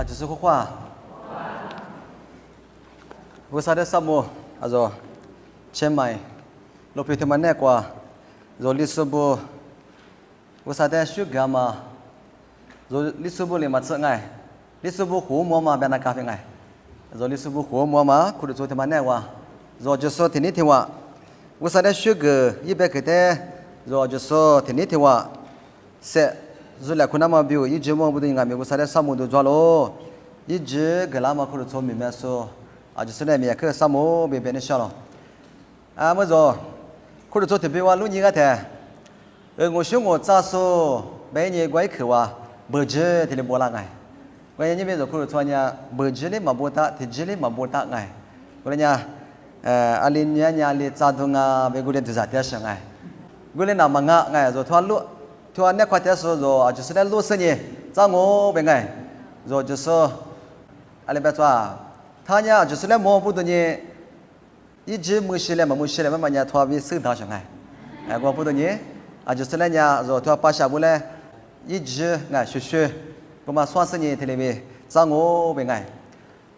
就是话，我啥的什么，前买，路边他们那个，里苏布，我啥的修干嘛，里苏布里嘛吃爱，里苏布湖么嘛别那咖啡爱，里苏布湖么嘛，可能做他们那个，就是天天话，我啥的修个一百个的，就是天天话，是。Zula kuna ma biu ije mo budu ngami bu sare samu do jwalo ije gala ma khuru chomi me so ajusune me ka samu be be ne shalo mo zo khuru cho te be wa lu ni ga the ngo shu ngo cha so be ni gwai khu wa bo je te le bo la ngai gwai ni be zo khuru cho nya bo je le ma bo ta te je le ma bo ta ngai gwai nya alin nya le cha du nga be gu le de za te sha ngai gu le na ma nga ngai zo thwa lu thua nè khoa thế số rồi just là lúc sinh nhỉ, cha ngô bên ngay, rồi just anh biết chưa, thằng nhá just là mua bút nhỉ, ít chỉ mua xí lên mà nhà thua vì sự thao chẳng ngay, mua bút nhỉ, just là nhà rồi thua PHA bút lên, ít chỉ ngay xí, cũng mà xóa sinh nhỉ thì là cha ngô bên ngay,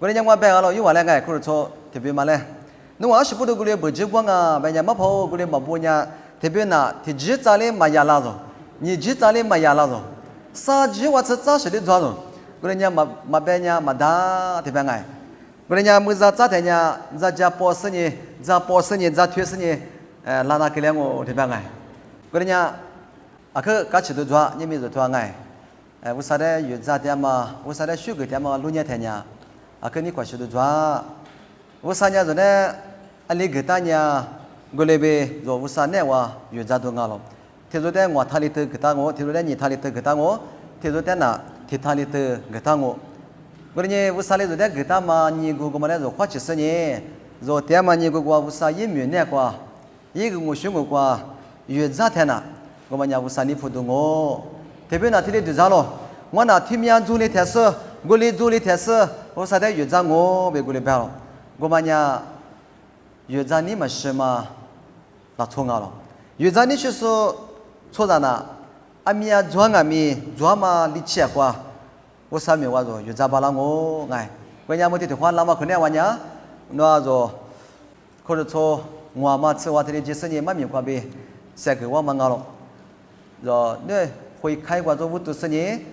cái này nhà bên rồi, yêu anh ngay, cứ cho thì bên mà lên, nếu mà xí bút cái này bớt chỉ quăng à, bên nhà mà phô cái này mà bút nhà thì bên nào thì chỉ trả lên mà nhà lao rồi. Ni chỉ trả lên mà nhà lao rồi, sa chỉว่าจะxử lý rồi, cái này mà bên nhà mà đa thì bên ngay, cái này mới ra trả thì nhà ra bỏ sinh nhỉ, ra thuê sinh nhỉ, là na cái này ngô thì bên ngay, cái này cái chỉ được rồi, nhưng mà rồi thôi ngay, vô sao đấy vừa ra thì mà, vô sao đấy suy nghĩ thì mà luôn nhẹ thì nhà, cái này quả chỉ được rồi, vô sao nhà rồi đấy, anh lấy cái ta nhà, gọi là về rồi vô sao nàyว่าvừa ra được ngay rồi. Thế rồi đấy ngõ thali từ cái ta ngõ, thế rồi đấy nhị thali từ cái ta ngõ, thế rồi đấy na thì thali từ cái ta ngõ. Cái này vô sao rồi đấy cái ta mà nhị gu mà đấy rồi khoa chỉ sinh nhỉ, rồi thế mà nhị gu qua vô sao yếm miền này qua, yếm cái ngõ xuống qua, yếm ra thế nào, cái mà nhà vô sao ní phụ đồng ngõ, thế bên nào thì được ra rồi, ngõ nào thì miếng du lịch thế sự, du lịch thế sự, vô sao đấy yếm ra ngõ về du lịch bao, cái mà nhà yếm ra ní mà xem mà là thong rồi, yếm ra ní số 초잖아. 아미야 좋아가미 좋아마 리치야과 오사미 와서 유자발랑오 나이. 왜냐면 뒤에 환라마 그네 와냐? 너아서 그렇죠. 뭐마 츠와들이 지선이 마미과비 세그와 망가로. 네 회의开과도 부터 쓰니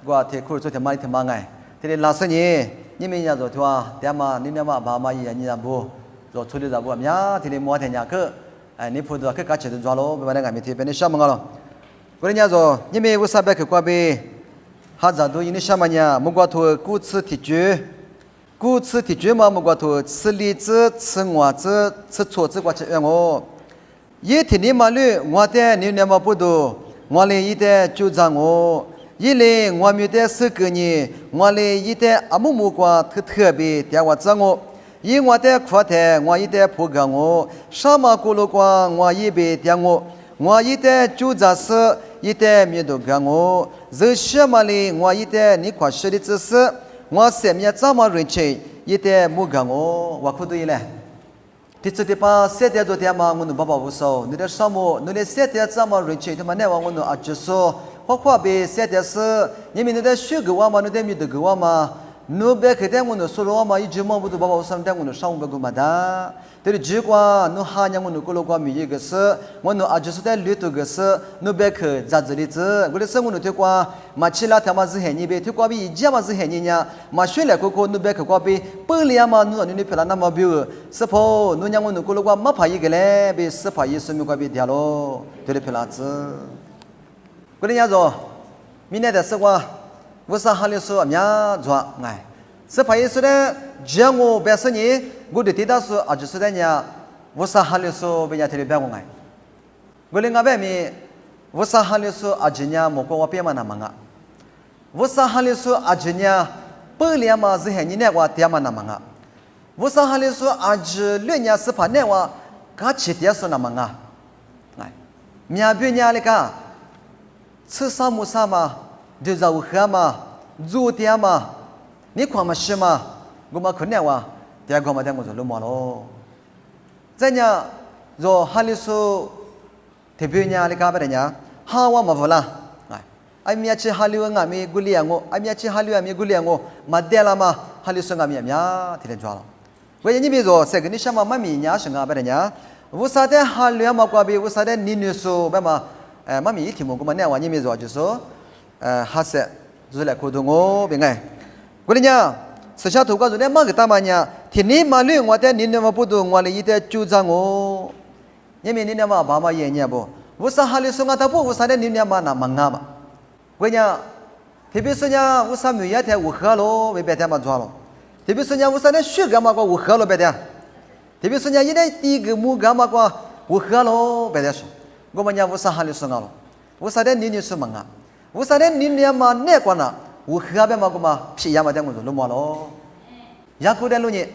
과 대코르죠 대마리 대망아이. 대리 라서니 니미냐도 좋아. 대마 니네마 바마이 아니냐 뭐. 저 초리자고 하냐? 대리 뭐 되냐?你葡萄可搞起的抓喽，别把那个媒体变得什么了？过年说，你们为啥别去挂呗？哈咋都因为什么呢？木瓜头古吃铁猪嘛，木瓜头吃栗子、吃瓜子、吃枣子，过去样哦。一天你嘛绿，我的你那么不多，我嘞一的就这哦。一嘞我没得四个呢，我嘞一的阿木瓜特别，点我这哦。因我的扩台，我一的铺盖我，什么咕噜光，我一边点我一的就这是一的面都干我，这什么哩？我一的你快说的只是，我下面怎么认清一的木干我可对了。第四点把现在做点嘛，我们爸爸不说，你的什么，你的现在怎么认清？他们那我们啊就说，或别现在是，你们的学个我嘛，你的面都个我嘛。no be ke teng no solo ma ije mo bu baba usam teng no saung be gumada teri ji kwa no ha nyang no kolo kwa mi ye ge se mo no ajusu te lu to ge se no be ke za zeli zi gule se mo no te kwa ma chila ta ma zi he ni be te kwa bi ji ma zi he ni nya ma shwe le ko no be ke kwa bi pe li ma no ni phela na ma bi se pho no nyang no kolo kwa ma pha yi ge le be se pha yi su mi kwa bi dia lo te le phela zi gule nya zo mi ne de se kwa我是哈里说苗做哎，是怕意思的，只要我本身呢，我的地大说啊，就是的呢，我是哈里说被人家提的别我哎，我另外边面，我是哈里说啊，今年莫过我别嘛那么啊，我是哈里说啊，今年百年嘛是很年我爹嘛那么啊，我是哈里说啊，这2年是怕年我，他7点说那么啊，哎，苗别年那个，吃啥么啥嘛。就在乌克嘛，住店嘛，你看嘛是嘛，我们肯定话，第二个嘛，我就路马咯。再呢，若哈里说特别呢，你干不的呢？哈我嘛不啦，哎，阿米去哈溜阿米古里昂阿米去哈溜阿米古里昂马德拉嘛哈溜生阿米呀，天天抓了。为你比如说，这个你什么妈咪伢生啊，别的伢，我啥的哈溜嘛过比，我啥的你女说别嘛，妈咪一听我嘛那话你比如说就说，哈些就是来沟通我别个，我的伢，实下头个就来嘛个大嘛伢，天你嘛溜我的你那么不懂，我的一点就张我，你们你那么爸妈爷爷不，我啥哈溜生啊，他不我啥的你那么那么啊嘛，我伢，特别是伢我啥没也太我喝了，为别他嘛抓了。特别是伢我啥的血干嘛过我喝了别的，特别是伢一点第一个木干嘛过我喝了别的说，我们伢我啥哈里说了，我啥的你说嘛啊，我啥的你嘛那过呢，我喝别嘛过嘛皮呀嘛的我就弄嘛咯，呀过的路呢，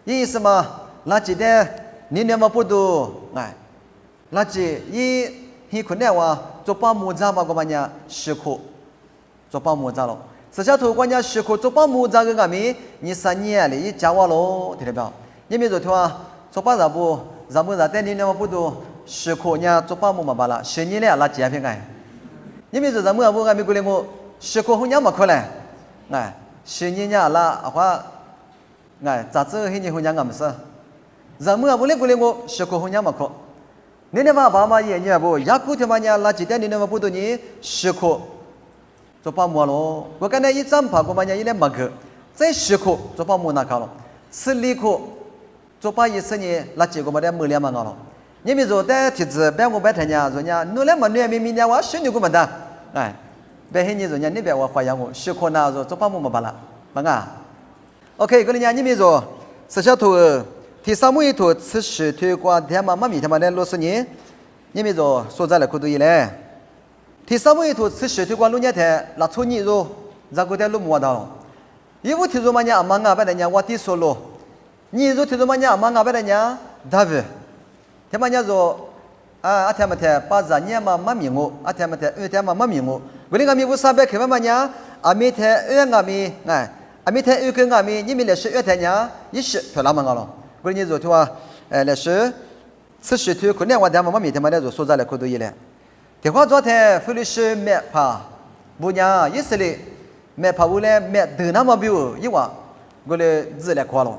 意思嘛，垃圾的你嘛不多哎，垃圾一可能话做把木渣嘛过嘛伢吃苦，做把木渣咯。实下头关键时刻做把木渣个阿米，你3年里加我咯，听得没？你没做听啊？做把啥不？啥不啥？但你那么不多，时刻伢做把木嘛罢了，10年了拉几片个？你没做啥么？我阿米过来我时刻好伢嘛可来，哎，10年伢拉话，哎，咋子迄年好伢阿么事？啥么不来过来我时刻好伢嘛可？你那嘛爸妈爷爷不？雅古他妈伢拉几天你那么不多你时刻。做把木咯，我刚才一张爬过嘛，伢一来没个，再10颗做把木那搞了，吃2颗做把一次呢，那结果嘛的木两嘛搞了。你比如在梯子，别我别谈伢，说伢努力嘛努力明年我10年过么的，哎，别黑你说伢你别我发扬我10颗那说做把木嘛罢了，嘛啊。OK， 个人伢你比如说10小头，第3木一头吃10头瓜，天嘛妈咪他妈的60年，你比如说所在的可多一嘞。第3木一头吃10头瓜，路伢台拉错你肉，然后在路摸到了。因为提出嘛伢阿妈阿爸的伢我地说了，你肉提出嘛伢阿妈阿爸的伢大卫，他嘛伢说啊，阿天嘛台把咱伢嘛妈咪我，阿天嘛台二天嘛妈咪我，为了阿咪我3百块嘛伢，阿咪台二阿咪哎，阿咪台2个阿咪，你们来是二台伢10漂亮嘛了，为了你说的话，来是吃10头，可能我天嘛妈咪他嘛来说所在的可多一嘞。电话昨天菲律宾买怕，不然以色列买怕不来买德那么表，一话我来日来夸了，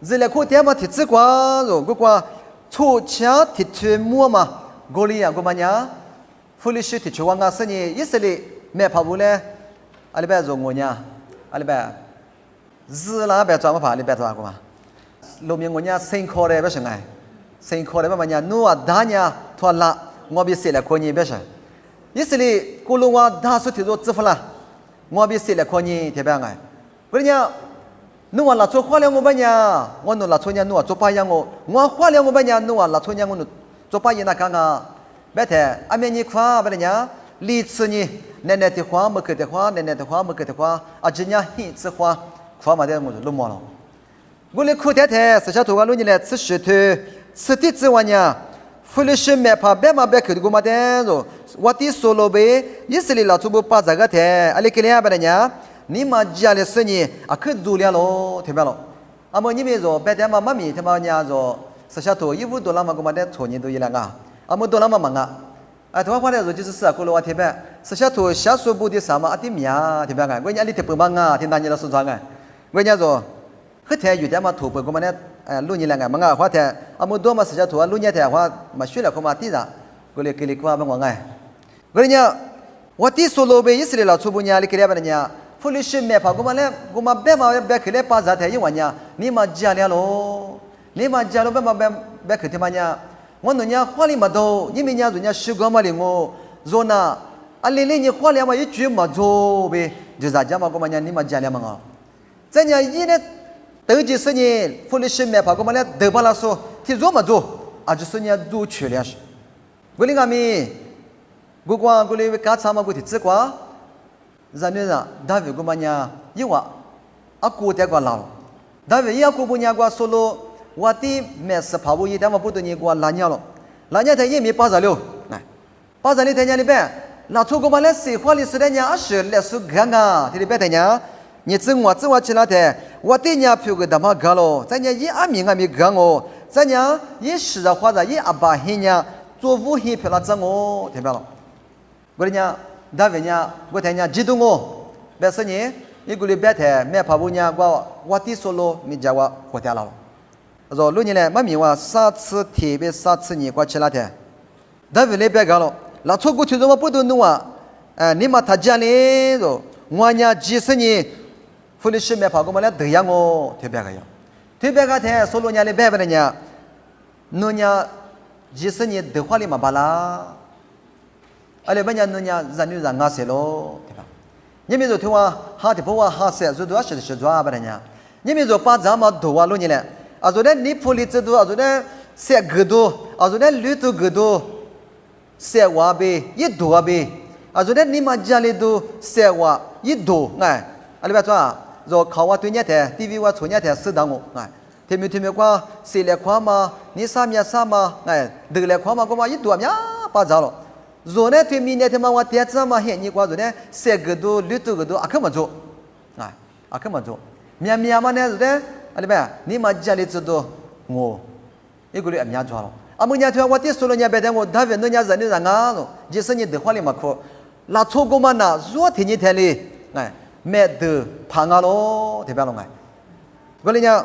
日来夸天嘛提子夸了，我夸出钱提出么嘛，我里呀我们呀，菲律宾提出我是呢以色列买怕不来，阿里边做我呢，阿里边日那边做么怕，阿里边做个嘛，路面我呢辛苦的不是哎，辛苦的不嘛呢，努啊打呢拖拉。我比谁来看你别说，以色列古罗话大数提做支付了，我比谁来看你特别爱。不然呢，侬话拉错花了我把呢，我侬拉错呢侬话做把样我花了我把呢侬话拉错呢我侬做把样那干啊，别太阿面你夸不然呢，历次呢奶奶的花没给的花，奶奶的花没给的花，啊今年一次花夸嘛的我就落寞了。我来苦太太，私下头话弄你来吃石头，吃的之外呢。菲律宾买怕别嘛别去过嘛的咯，我的说了呗，以色列老祖母把这个台，阿里给两百的呢，你嘛家里生意啊可做了咯，听没咯？阿么你们说别的嘛妈咪他妈伢说，10小头衣服多了嘛，我嘛的穿你都一两个，阿么多了嘛忙啊，啊，头发的说就是是啊，过了我特别，10小头下手部的啥嘛，阿的面啊，特别个，我伢里特别忙啊，听大家的说啥个，我伢说，和台有点嘛头发我嘛的。路你两个，么个花田，阿么多嘛时间多，路你台花嘛学了可嘛地上，过来给你过么我哎，我跟你讲，我地说路呗，以色列老初步伢，你给了不呢？菲律宾买怕我们嘞，我们别嘛别去来把这台一万伢，你嘛家了咯，你嘛家了别嘛别去的嘛伢，我侬伢花里嘛多，你们伢人家习惯嘛哩我，说那，啊哩哩你花里嘛一句嘛做呗，就啥家嘛我们伢你嘛家了嘛个，这伢一呢。等几10年，菲律宾买怕我们来德巴拉说，提做么做，啊就是你做去了是。我哩阿咪，我讲我哩干啥嘛我提自挂，然后呢，大卫我们伢一话，啊过得过老，大卫也过不伢过说了，我的买是怕我一点嘛不多你过拉伢了，拉伢他也没巴着了，哎，巴着你他伢里边，那出我们来谁花里是的伢是来是干啊，这里边他伢。你整我起来的，我对伢票个他妈干了，咱伢一阿米干我，咱伢一时或者一阿爸黑伢做无黑票了整我，听没了？我的伢， da về nhà bữa thế nhà chỉ tung ngô bây giờ nhỉ ít người bé thế mẹ phá bún nhà qua tí solo mình giờ qua hồ theo lao rồi lúc như này mà mình qua sát次thì bị sát次nhỉ qua chơi là thế da về lấy bé gạo là cho cô chú mà bữa tuần nữa ni mà thay ra này rồi ngoài nhà chỉ sinh nhỉ phụ nữ mẹ phá cũng mà là tự yang ngô thế bé cái thế bé cái thế solo nhà lấy bé về nhà nó nhà chỉ sinh nhỉ tự khoa li mà bà la ở đây bây giờ nó nhà dân như rằng ngã xe lô nhưng mà rồi thìว่าหาที่พวกหาเสียจุดว่าสิ่งที่จะว่าแบบนี้nhưng mà rồi ป้าจะมาดูว่าลุนี่แหละอาจจะนี่พูดจะดูอาจจะเสียกดูอาจจะลุยตัวกดูเสียว่าไปยิ่งดูว่าไปอาจจะนี่มาจารีดูเสียว่ายิ่งดูไงอะไรแบบว่าเราเขาว่าตัวเนี้ยแต่ทีวีว่าตัวเนี้ยแต่สื่อดังไงที่มีกว่าเสียเล็กความมานี่สามยาสามมาไงดึกเล็กความมาก็มายิ่งดูเนี่ยป้าจะหรอrồi này thì mình này thì mà qua tiết ra mà hiện như qua rồi này xe gửi đồ lưỡi đồ gửi đồ à không mà做à không mà做miếng mà này rồi đấy anh biết à ni mà gia đình đồ ngô cái cái này miếng cho nó à mình nhà thuê qua tiết solo nhà bé ngô đã về nơi nhà dân như rằng á rồi chỉ sinh nhật được hoa liền mà khó là cho cô mà na rồi thì như thế này này mẹ từ phang à lo thì bao lâu này cái này nha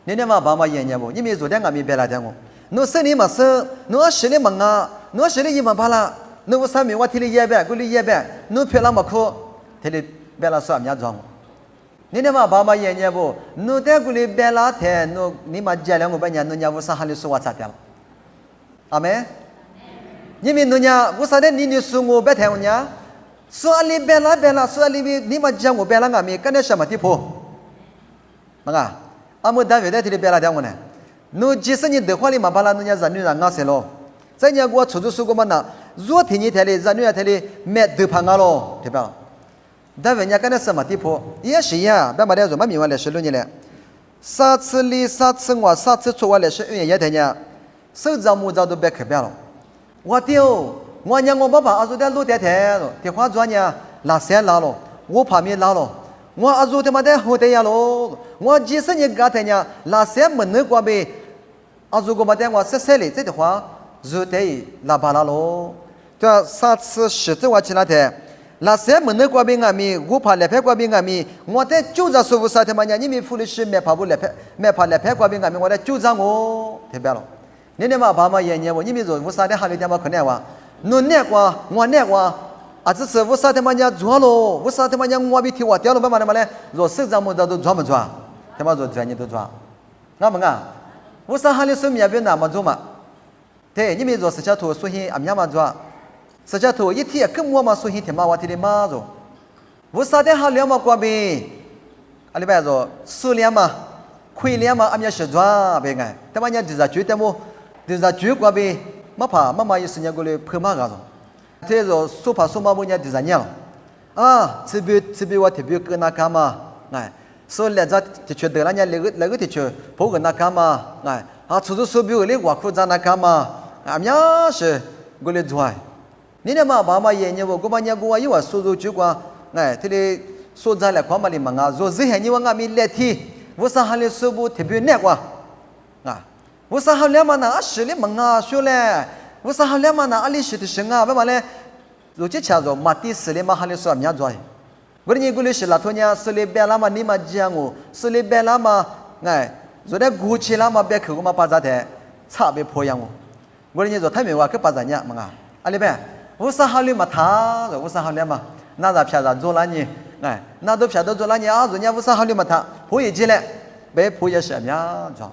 nên mà bà mà yên nhà bố nhưng mà rồi đấy ngắm bé là thế ngô nó sinh ni mà sinh nó sinh ni mà ngã nó sinh ni mà bà la nó có sao mình qua thì lấy bé, cứ lấy bé, nó phải làm mà khó, thì lấy bé là sao nhát rong, nên mà bà mày nhảy bố, nó để cứ lấy bé là thế, nó ni mà chơi làm một bên nhà nó nhà vô sao hành số WhatsApp vậy, amen, nhưng mà nó nhà vô sao đấy ni số ngô bé theo nhà, số lấy bé là số lấy ni mà chơi ngô bé là ngami, cái này sao mà tiếp po, mà ngà, amu David đấy thì lấy bé là theo ngô này, nó chỉ sinh nhật được hoa li mà bà la nó nhà dân như là ngã xe lo.在nhà我出租书个嘛那，若天你台里，咱女儿台里买豆泡啊咯，对吧？但人家跟那什么地步，也是呀，别买点什么米完来是六年了，啥次里啥次我啥次出完来是1年台呢，手账木账都别可别了。我丢，我娘我爸爸阿叔在路台台了，电话转呢拉线拉了，我旁边拉了，我阿叔他妈在后台呀咯，我几十年干台呢，拉线门那过呗，阿叔个嘛在我16里这的话。rồi đấy là bà la lo, cho sát sự sự tự qua trên thế, là sẽ mình nơi qua bên ngami, gũ phá lẹp qua bên ngami, ngõ thế chú ra số vụ sát thế mà nhà như mình phụ nữ mẹ phá vụ mẹ phá lẹp qua bên ngami, ngõ thế chú ra ngô, thế bé lo, nên mà bà mà yên nhẹ, như mình rồi vụ sát thế hai mươi mà khné qua, nó nhẹ qua, ngõ nhẹ qua, à chỉ sự vụ sát thế mà nhà chúa lo, vụ sát thế mà nhà ngõ bị thiêu tiêu lo, bây giờ mà này, rồi sức ra một đầu chúa mà chúa, thế mà rồi chuyện như tôi chúa, ngã mà ngã, vụ sát hai mươi số nhà bên nào mà chúa mà thế nhưng mà rồi sẽ cho tôi suy nghĩ ẩm nhám mà rồi sẽ cho tôi ít thì cứ mua mà suy nghĩ thì mà vào thì mà rồi vô sao để họ liam mà qua bì anh bây giờ suy liam mà khui liam mà ẩm nhám sẽ rồi bên ngay thế mà nhà đi ra chuối qua bì mà phá mà mai sinh nhật gọi phơi mà rồi thế rồi số phá số mà bây giờ đi ra nhau chỉ biếtว่าที่biết cái nào cả mà này số lẽ ra thì chuyện đời là nhà lấy cái thì chuyện phố cái nào cả mà này出租车比我哩挖苦在那干嘛？俺伢是过来做，你那嘛爸妈爷爷我，我把伢我有话说说就讲，哎，这里说在来看嘛哩嘛啊，说之前你我俺们来提，我啥还哩说不特别难过，我啥还了嘛那是哩嘛啊说嘞，我啥还了嘛那阿里是的是啊，为嘛嘞？如今瞧着马地是哩嘛还哩说俺伢做，我哩过来是拉托伢是哩别啦嘛你嘛讲我，是哩别啦嘛，哎。rồi đấy gu chi lắm mà bé khử mà bao giờ thế, chả bé phơi yang, bây giờ thấy mình qua cái bao giờ nhá mà ngà, anh bé, vô sao hali mà thà, rồi vô sao hali mà, na đã phá ra做了你，哎，那都phá都做了你啊，人家vô sao hali mà thà, phơi gì嘞, bé phơi什么呀，做，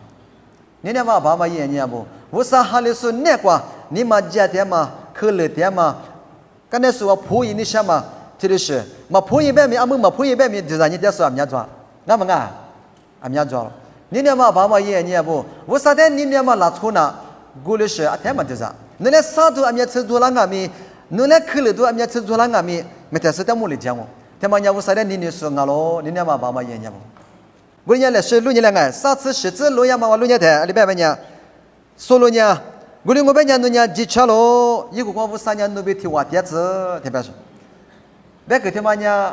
你那嘛爸妈爷爷不，vô sao hali số nè qua,你嘛家的嘛，khử lệ的嘛，cái này số phơi你什么，这是，嘛phơi bé mi，阿姆嘛phơi bé mi，就让你在说么做，那么啊，么做。你那嘛爸妈爷爷不，我啥的你那嘛拉出那，过来是啊天嘛就是，你那啥都俺们吃做了俺们，你那吃了都俺们吃做了俺们，没得事的没得讲哦，天嘛伢我啥的你说俺咯，你那嘛爸妈爷爷不，我伢来是路伢来俺，啥次是子路伢嘛我路伢的，你别问伢，说路伢，我哩我别伢路伢几车咯，一个光我三伢路边提瓦碟子，特别是，别个天嘛伢，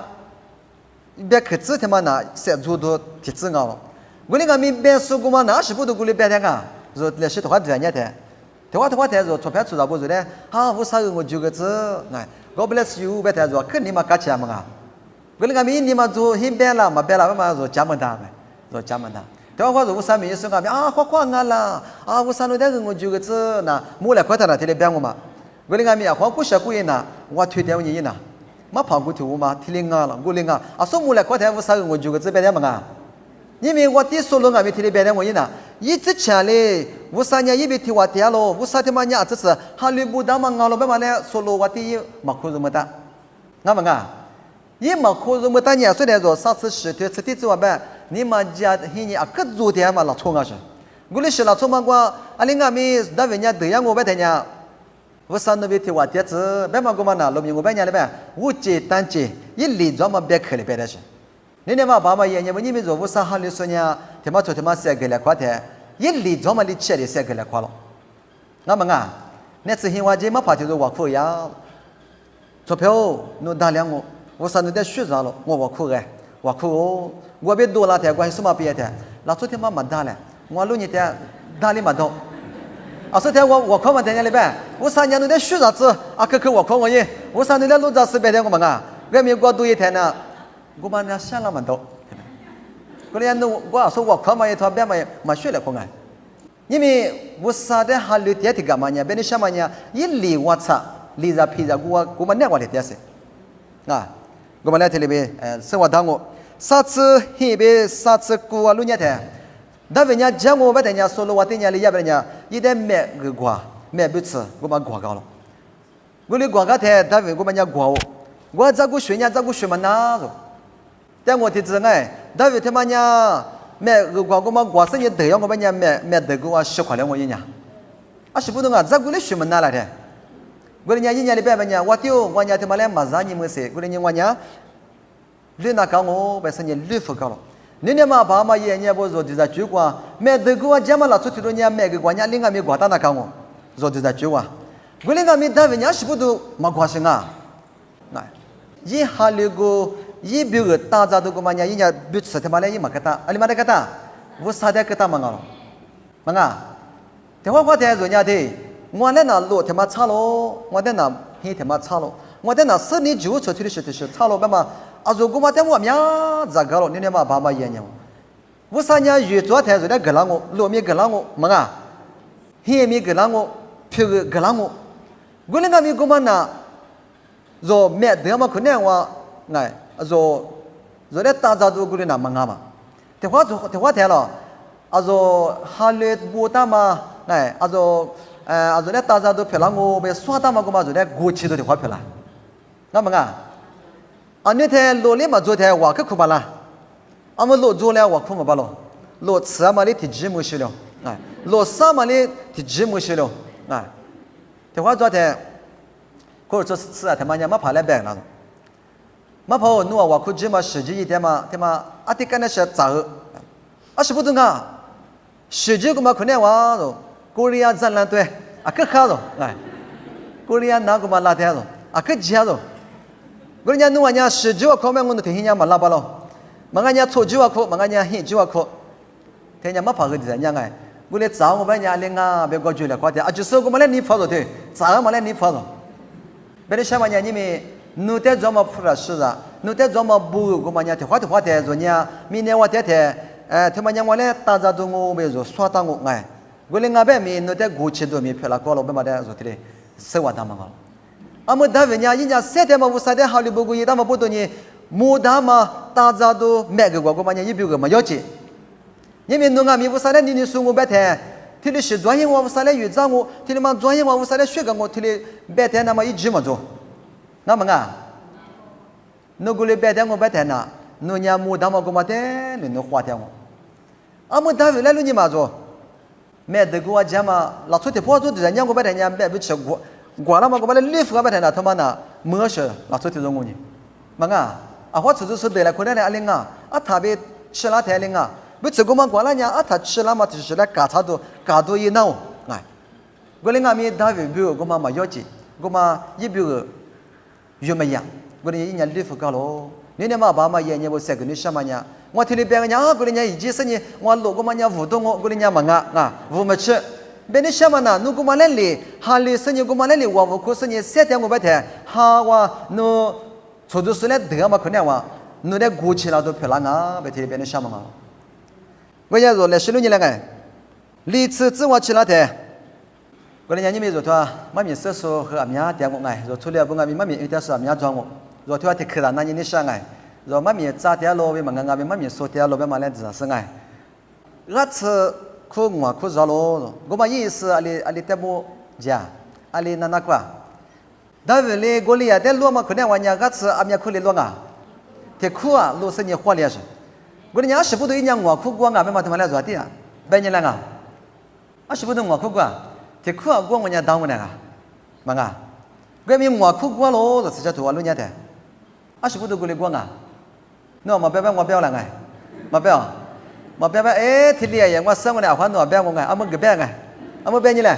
别个子天嘛那些做多提子俺咯。我哩个咪别说过嘛，那是不都过来别的个，说来是多少多少年的，台湾台说钞票出来不是的，我啥个我就个字，哎，God bless you，别台说，肯定嘛干钱嘛啊，我那个你嘛做很白了嘛，白了嘛说加门他呗，说加门他。台湾话说我啥没说啊，花俺啦，我啥弄的我就个字那，没来快他那天来变我嘛，我那个没花不学过人呐，我推荐我人呐，嘛跑过去我嘛，听领了，我领啊，说没来快他我啥个我就个字别的嘛啊。因为我第说了俺们提的别的我呢，一之前嘞，我三年一边提我爹了，我啥他妈伢这是哈利不当嘛，俺老板嘛呢说了我第一没哭什么的，俺们啊，一没哭什么的呢，虽然说上次是对吃的之外呗，你们家今年各做点嘛老冲啊是，我哩是老冲嘛我，哩俺们那人家对呀我白天呢，我上那边提我爹子，别嘛我嘛那路边我白年里边，我接单接一里专门别去里边的是。你嘛爸妈爷爷们你们说我啥哈里说呢？他妈做他妈三个来块的，一里专门里吃的三个来块了。俺们啊，那次新华街嘛，怕就是我苦呀，钞票弄大量我上那点学上了，我苦哎，我苦我别多了点关系什么别的，那昨天嘛没大了，我路你点大里没到。昨天我考完天里边，我3年弄点学啥子？可我考我也，我上那点路子是别的我们啊，外面过多一天呢。我把那想了蛮多，过来弄我说我考嘛一套别嘛没学来过来，因为我啥的哈里点的干嘛呢？别你想嘛呢？一里我操，里着皮着我们两个的点是，我们来这里边生活当我啥次那边啥次过啊路年的，那人家讲我把人家说了我对人家里也不人家一点买个瓜买不吃，我把瓜搞了，我的瓜搞的，那为我们家瓜我咋个学呢？咋个学嘛那着？但我的真爱，那为他妈呢？买个瓜，我们瓜生意对呀，我们家买这个10块钱我一年，是不懂啊？咋个来学嘛那来的？我人家一年里边呢，我丢我家他妈来马上你们说，我人家我呢，你那搞我为什么你不搞了？你嘛爸妈爷爷不说的在酒馆买这个家嘛，那出去多年买个瓜，人另外没瓜打那搞我，说的在酒馆，我另外没单位人是不都没关系啊？一哈那个。一比个大家都个嘛，人家不吃他妈的一嘛个大，你妈的个大，我啥的个大嘛个了，嘛个，电话的人家的，我在那路他妈差咯，我在那黑他妈差咯，我在那10年9出去的时候差咯干嘛？如果嘛在我面咋个了？你嘛爸妈爷爷，我啥年越做台人家个啷我，路面个啷我，嘛个，黑面个啷我，皮个个啷我，我那个面个嘛那，若买的嘛可能我哎。说那大家都过来那么嘛，电话谈了，说哈里不大嘛，说那大家都漂亮我被耍大嘛，个嘛说那过去都电话漂亮，那么那天罗里嘛昨天我可苦巴了，们罗做了我苦么巴了，罗吃嘛的提鸡没修了，罗啥嘛的提鸡没修了，电话昨天，可是吃他妈娘嘛爬来白了。嘛跑弄我估计嘛实际一点嘛，对嘛？得干那些杂货，是不懂啊？实际个嘛可能话咯，过里亚咱俩对，可好咯，过里亚哪个嘛拉点咯，可接咯。过人家弄人家实际我考没我都听人家嘛拉巴咯，嘛人家错句话考，嘛人家黑句话考，听人家嘛跑个地人家我来找我们人家领别过去了，快点就是我们来你跑着对，找我们来你跑着，别的想嘛人你们。侬在做么普拉是啊？侬在做么不？我们讲的话的，说呢，明年我在他们讲我来大家都我没说耍当我我连俺边没侬在过去都没漂亮高了，别嘛的说的嘞，生活他们好。们单位呢，人家3天嘛，我3天好的不过一他们不多呢，没他们大家都买个我们讲一笔个没要紧，因为侬俺没我3天你说我白天，听的是专业我3天院长我，听的嘛专业我3天学个我听的白天那么一直么做。那么侬过来白天我白天呐，侬家木他妈给我的，侬花点我。们单位来了你嘛做，买这个我讲嘛，老出的包做的人家我白天人买不起过了嘛，我把那礼服我白天呐，他妈呐，没事，老出的中国人，嘛我出是对了，可能来领他别吃了太领不吃过嘛过了呢，他吃了嘛就是来嘎多一闹，我领没单位比如我嘛要紧，我嘛一比如。有么样？我人家礼服搞咯，你嘛爸妈爷爷我3个女什么呀？我听你别个讲我人家已经是你，我路过嘛人家互动我人家问我没吃，别你什么呢？如果嘛来里，哈里生意，我嘛来里，我可生意7点我白天，哈我侬出租出来得嘛可能哇，侬在过去了都漂亮啊，别提别你什么嘛。我也说来16年了个，历次自我去了的，我的年纪没做错，妈咪叔叔和阿米亚点我哎，说出来不阿米妈咪有点是阿米亚装我，说他提客人那你想哎，说妈咪早点路为嘛阿咪妈咪说点路为嘛来做事哎，我次。苦我苦着咯，我嘛意思阿里得不家，阿里那个，但是嘞我里啊在路嘛可能玩家个次阿米苦里路啊，te苦啊路是你花里是，我的娘是不对人我苦过啊，没嘛他妈来做的啊，白年来啊，啊是不对我苦过啊，te苦啊过我娘当我那个，嘛啊，我咪我苦过咯，就是叫做路年的，啊是不对过里过啊，那嘛白我不要了哎，嘛不要。mà bé bé thì liền tôi sống ở nào khoan nọ bé một ngày ông cái bé ngày ông bé như này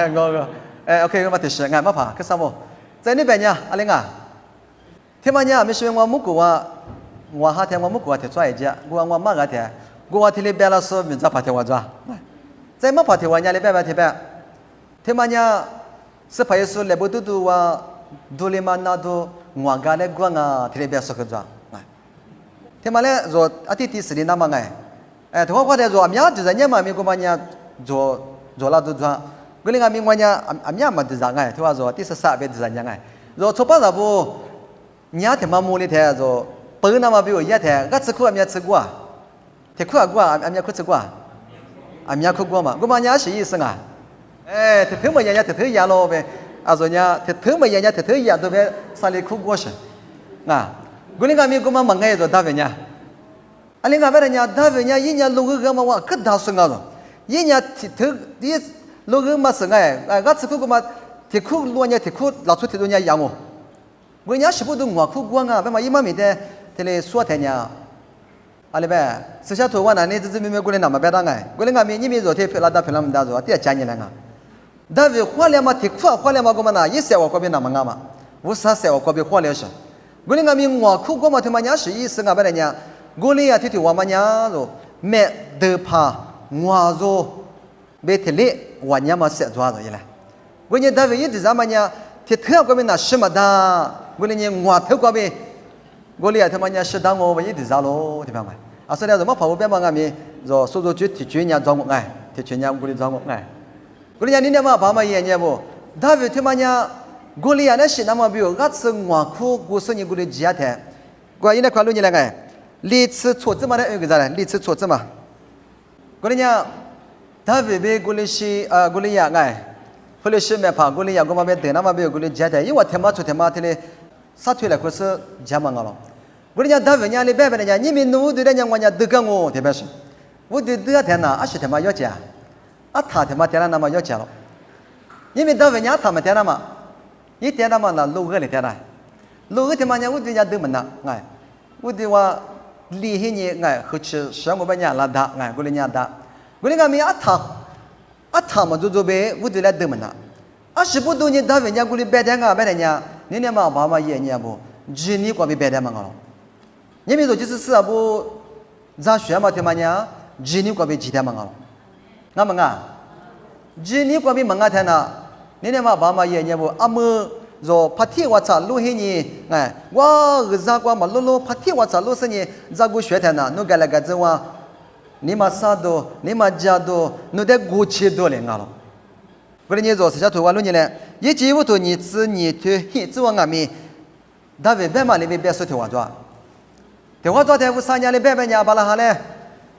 ngon ok mà thì sửa ngày mà phải cái sao mà tại nơi bé nha anh à thế mà nha mình xem tôi muốn của tôi hát theo tôi muốn của thì xoay chứ tôi mà cái thì tôi thì bé là số mình ra phải theo tôi ra tại mà phải theo tôi nha bé thì bé thế mà nha sự phải số lấy bút tu và đồ lấy mà na đồ tôi cái này tôi ngà thì bé số cái ra thế mà lẽ rồi ở tí xử lý năm ngày, thì họ có thể rồi amya thì giờ mà mình cũng mà rồi là rồi cái này mình mà amya mà thì giờ ngày, thì họ rồi tí sát về thì giờ ngày, rồi số bao giờ bu nhà thì mà mua đi thế rồi bữa nào mà biểu hiện thế, cái sự amya sự qua, thì qua amya sự qua, amya qua mà, cái mà nhà sĩ sinh à, thì thứ mà nhà thì thứ nhà lo về, rồi nhà thì thứ mà nhà thì thứ nhà tôi về xử lý qua chứ, à cái này mình cũng mà ngay rồi ta về nhà, anh em về nhà ta về nhà, ý nhà lúc cái mà cái đào sừng rồi, ý nhà thì thứ ý lúc cái mà sừng này, cái sự cũng mà thì khu luôn nhà thì khu lão xuất thì luôn nhà giàu, cái nhà sẽ được ngoại khu quang à, mà ý mà mình thì là suốt thế nhà, anh em sự xác thua này thì mình cái này nằm ở bên đó này, cái này mình rồi thì phải là đã phải làm đã rồi, thì chán như này à, ta về khoa liền mà thì khoa liền mà cái mà này, ý sẽ vào cái bên nằm ngang mà, vô sát sẽ vào cái bên khoa liền sao. Cái này mình ngoại khu có mà thì mà nhớ sự ý sinh ở bên này, cái này thì tôi mà nhớ rồi mẹ đỡ pa ngoại rồi về thì lệ ngoại nhớ mà sẽ做rồi vậy này, cái này tại vì ý thì sao mà nhớ thì thứ cái bên là什么的，cái này ngoại thứ cái bên cái này thì mà nhớ sự đang ngồi vậy thì sao lo thì phải không? À sau này rồi mà phải bên mà mình rồi số rồi thì chuyện nhà trong một ngày thì chuyện nhà cũng đi trong một ngày, cái này nên mà phải mà gì nhỉ bộ, tại vì thì mà nhớ cái này là sự nằm ở biểu cái sự ngoại khu cái sự như cái gì thế, cái này quan luôn như là cái历次错字嘛的个啥嘞？历次错字嘛。过来呢，他为别过来是过来呀哎，过来是没怕过来呀，我们别等那么别过来接的，因为天马出天马天嘞，杀退了可是接嘛个了。过来呢，他为呢你别别呢，你们努对的呢，我呢得个我特别是，我得得天呐，是天马要接，他天马天了那么要接了，因为他为呢他们天了嘛，一天了嘛那路个里天了，路个天嘛呢我对呢得门呐，哎，我对话。厉害呢，哎，或者像我们家拉达，哎，过来家达，过来我们阿他嘛就被我对来得门呐，是不多年他人家过来白天啊，白天呀，你嘛爸妈爷爷不，几年过比白天嘛个了，你们说就是是啊不，咱学嘛他妈呢，几年过比几天嘛个了，那么啊，几年过比嘛个天呐，你嘛爸妈爷爷不，阿么。rồi phát triển quá chả lúc hình như này quá ra quá mà lúc phát triển quá chả lúc sinh ra gu xuế thế nào nó cái là cái gì mà ni mà sa đồ ni mà gia đồ nó để gu chi đồ lên ngalo cái này rồi sẽ cho tôi lúc như này ý chí của tôi ni chỉ ni thôi hiện chỉ vào mình đã về bên mà ni về bên số theo cho theo cho theo sang nhà ni bên nhà bà là hà này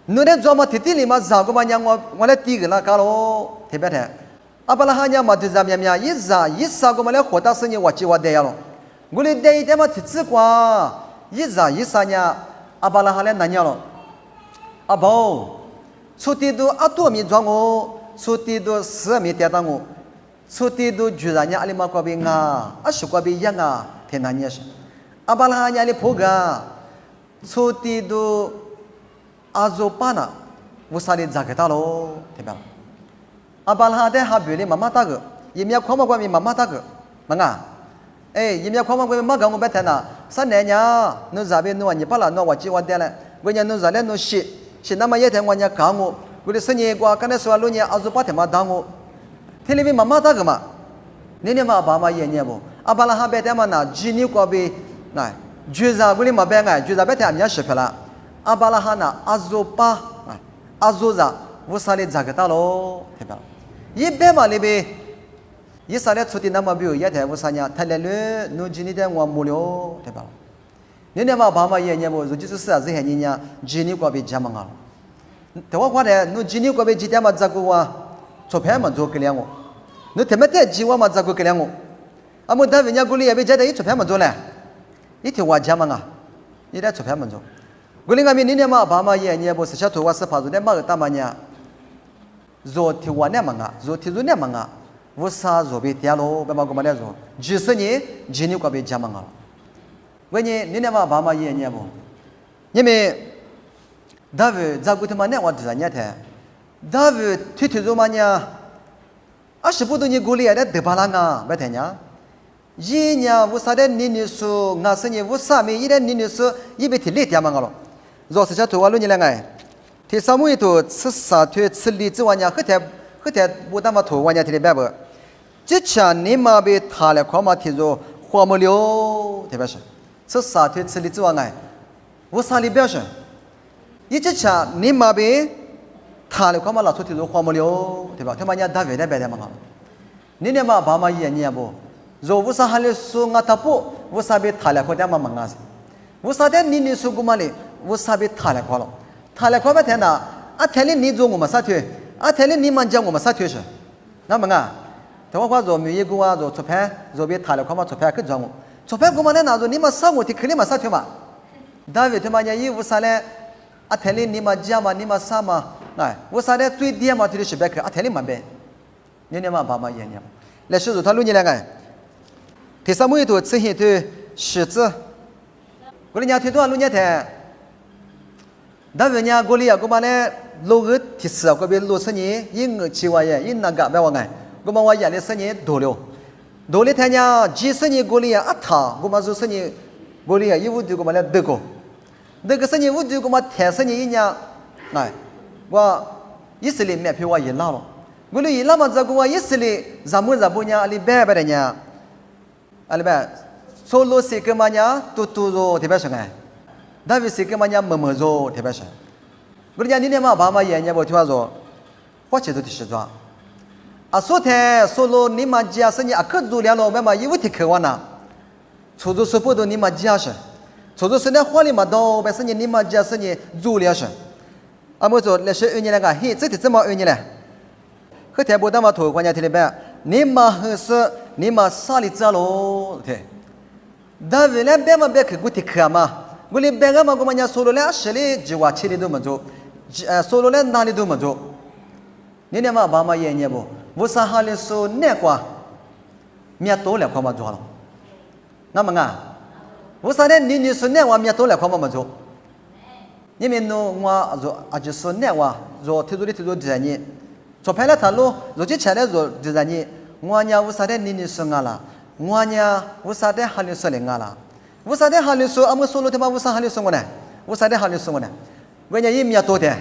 nó để cho mà thiết lý mà giàu của mà nhà ngoài là tí cái là cái lo thì bên thế apalah hanya mati zamnya isa ko male khota sini wachi wade yalo guli dei tema titsi kwa isa nya apalah hale nanya lo abo suti do atu mi zwango suti do se mi tia tango suti do juranya alima ko bi nga ashu ko bi yanga tenanya apalah hanya le poga suti do azopana usali zaketa lo tebal abalha de habili mama tagu yimya khoma kwa mi mama tagu manga yimya khoma kwa ma gang betana sanenya no zabe no ani pala no wachi wadela gwenya no zale no shi na ma yete wanya kangu 我的生意过刚才说路年28天嘛当我，天里边妈妈打个嘛，你嘛爸妈也念不，阿巴拉哈白天嘛那几年过呗，哎，就是我的嘛白哎，就是白天俺家吃票了，阿巴拉哈那28我啥的咋个打喽，对吧？一百嘛里边，一啥的出的那么比如一天我啥呢？他来了，侬今年的我没了，对吧？你嘛爸妈也念不，如就是啥子还你呢？几年过呗加嘛啊？แต่ว่าว่าแต่หนูจีนี่ก็ไปจีแต่มาจากกูว่าชอบแพ้มันโจกเลี้ยงกูหนูแต่ไม่แต่จีว่ามาจากกูเลี้ยงกูอ่ะมึงแต่วิญญาณกูเลี้ยงไปจีแต่อีชอบแพ้มันโจเลยอีที่ว่าจามังอ่ะอีได้ชอบแพ้มันโจกูเลี้ยงมีนี่เนี่ยมาบ้ามาเย่เนี่ยบ่สิชาตัวว่าสภาพเนี่ยมาก็ตามเนี่ยโจที่ว่าเนี่ยมังอ่ะโจที่โจเนี่ยมังอ่ะว่าซาโจไปเที่ยวโลไปมากูมาเนี่ยโจจีสนี่จีนี่ก็ไปจามังอ่ะวันนี้นี่เนี่ยมาบ้ามาเย่เนี่ยบ่เนี่ยมีဒါဝဇာကုတမနဲ့ဝတ်ဇာညတဲ့ဒါဝထွထွဇမညာအရှိပုဒ်ညကိုလီရတဲ့ဒေဘာလာငါဘယ်တဲ့ညာယင်းညာဝဆတဲ့နိနိဆုငါစညဝဆမေရတဲ့နိနိဆုယဘတိလေတမငါလို့ဇောစချတ်ဝါလို့ညလည်းငါတေဆမွေတို့ဆစာထွဆလီဇဝညာခတဲ့ဘူတမထောဝညာတဲ့ဘဘจิตชานิมาเบทาเลความมาที่โจหัวมเลียวเทปะชဆစာထွဆလီဇဝငါဝဆလီဘဲ一只车你妈呗，他的看嘛老出去做花木了，对吧？他妈家大肥的白的嘛好，你呢嘛爸妈也念不，若无啥哈哩说我他不，无啥别他来看的嘛忙啊，无啥的你说过嘛哩，无啥别他来看了，他来看嘛天呐，啊天哩你做我们啥推，啊天哩你们讲我们啥推是，那么啊，他话若没一个啊，若出牌，若别他来看嘛出牌去装我，出牌过嘛呢那若你们啥我的肯定嘛啥推嘛，大肥他妈家一无啥嘞。阿天里你嘛家嘛你嘛啥嘛，哎，我啥的最低嘛就是1000克，阿天里嘛呗，你嘛爸妈也念，来说说他路你两个，第三位头之前头狮子，我的娘听多路你听，但是呢我哩呀，我嘛呢路个提示啊，我别路生意，因个计划耶，因那个别忘哎，我嘛我眼里生意多了，多了天呢，几生意我哩呀阿他，我嘛做生意，我哩呀一屋头我嘛来得过。那个生意我就给我谈生意一年，哎，我以色列买票我一拿了，我哩一拿嘛，这个我以色列咱们呢，阿里白的呢，阿里白，所罗西格嘛呢，都做特别什么，大卫西格嘛呢，么做特别什么，我讲你呢嘛，爸妈爷爷我听话说，花钱都得是做，啊，昨天所罗你嘛家生意啊，可做了嘛嘛，因为太渴望了，出租车不都你嘛家是。所以说呢，花里嘛到，但是你嘛家是你做了是，啊，我说那是2年那个，嘿，这怎么2年了？和台北他妈头关键提了呗，你嘛还是你嘛啥里走喽？对，但为了别嘛别去过提课嘛，我哩别个嘛我们家收入了10里计划7里都没做，收入了哪里都没做，你呢嘛爸妈爷爷不，我啥哈里说那个，面多了快嘛做了，那么啊。我啥的你说那话面多来看嘛做，因为侬我做啊就说那话做提出第二年，做拍了他路，做起来做第二年，我呢我啥的你说我啦，我呢我啥的哈里说的我啦，我啥的哈里说，俺们说了他妈我啥哈里说我呢，我啥的哈里说我呢，我呢一面多的，